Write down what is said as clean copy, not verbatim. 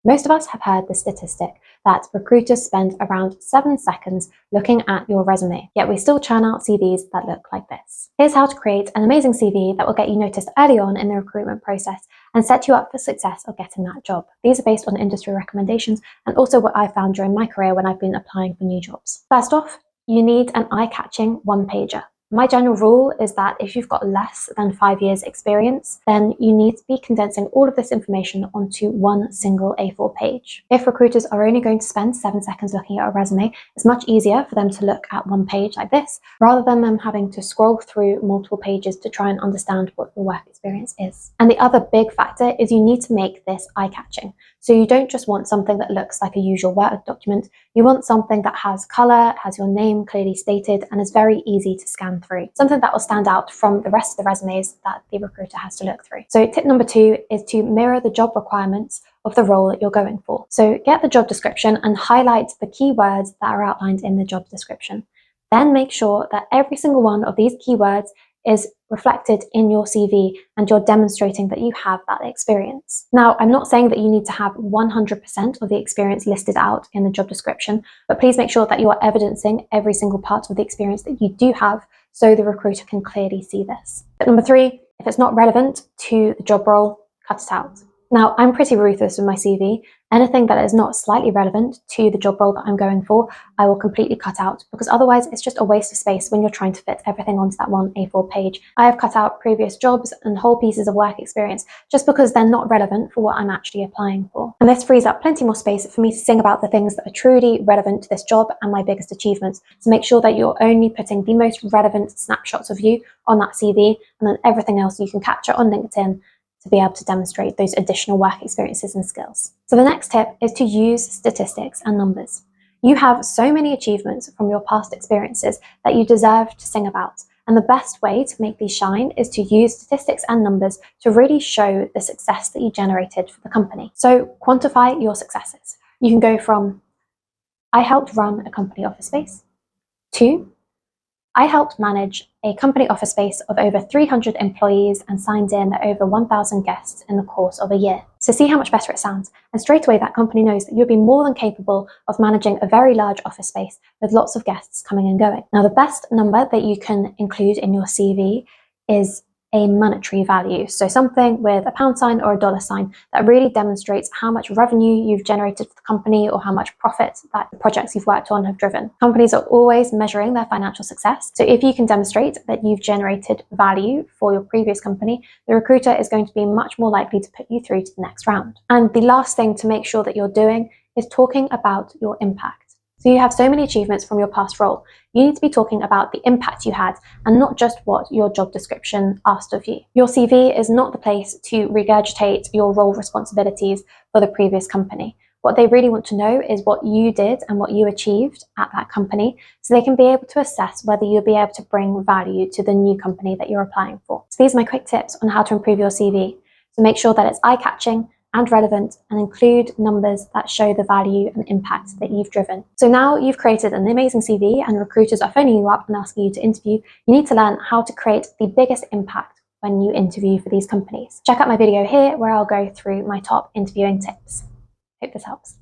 Most of us have heard the statistic that recruiters spend around 7 seconds looking at your resume, yet we still churn out CVs that look like this. Here's how to create an amazing CV that will get you noticed early on in the recruitment process and set you up for success of getting that job. These are based on industry recommendations and also what I found during my career when I've been applying for new jobs. First off, you need an eye-catching one-pager. My general rule is that if you've got less than 5 years experience, then you need to be condensing all of this information onto one single A4 page. If recruiters are only going to spend 7 seconds looking at a resume, it's much easier for them to look at one page like this, rather than them having to scroll through multiple pages to try and understand what your work experience is. And the other big factor is you need to make this eye-catching. So you don't just want something that looks like a usual Word document, you want something that has color, has your name clearly stated, and is very easy to scan through. Something that will stand out from the rest of the resumes that the recruiter has to look through. So tip number 2 is to mirror the job requirements of the role that you're going for. So get the job description and highlight the keywords that are outlined in the job description. Then make sure that every single one of these keywords is reflected in your CV and you're demonstrating that you have that experience. Now, I'm not saying that you need to have 100% of the experience listed out in the job description, but please make sure that you are evidencing every single part of the experience that you do have so the recruiter can clearly see this. But number 3, if it's not relevant to the job role, cut it out. Now, I'm pretty ruthless with my CV. Anything that is not slightly relevant to the job role that I'm going for, I will completely cut out, because otherwise it's just a waste of space when you're trying to fit everything onto that one A4 page. I have cut out previous jobs and whole pieces of work experience just because they're not relevant for what I'm actually applying for. And this frees up plenty more space for me to sing about the things that are truly relevant to this job and my biggest achievements. So make sure that you're only putting the most relevant snapshots of you on that CV, and then everything else you can capture on LinkedIn to be able to demonstrate those additional work experiences and skills. So the next tip is to use statistics and numbers. You have so many achievements from your past experiences that you deserve to sing about. And the best way to make these shine is to use statistics and numbers to really show the success that you generated for the company. So quantify your successes. You can go from, I helped run a company office space, to, I helped manage a company office space of over 300 employees and signed in over 1,000 guests in the course of a year. So see how much better it sounds. And straight away that company knows that you'll be more than capable of managing a very large office space with lots of guests coming and going. Now, the best number that you can include in your CV is a monetary value. So something with a pound sign or a dollar sign that really demonstrates how much revenue you've generated for the company or how much profit that the projects you've worked on have driven. Companies are always measuring their financial success. So if you can demonstrate that you've generated value for your previous company, the recruiter is going to be much more likely to put you through to the next round. And the last thing to make sure that you're doing is talking about your impact. So you have so many achievements from your past role. You need to be talking about the impact you had and not just what your job description asked of you. Your CV is not the place to regurgitate your role responsibilities for the previous company. What they really want to know is what you did and what you achieved at that company, so they can be able to assess whether you'll be able to bring value to the new company that you're applying for. So these are my quick tips on how to improve your CV. So make sure that it's eye-catching and relevant, and include numbers that show the value and impact that you've driven. So now you've created an amazing CV and recruiters are phoning you up and asking you to interview, you need to learn how to create the biggest impact when you interview for these companies. Check out my video here where I'll go through my top interviewing tips. Hope this helps.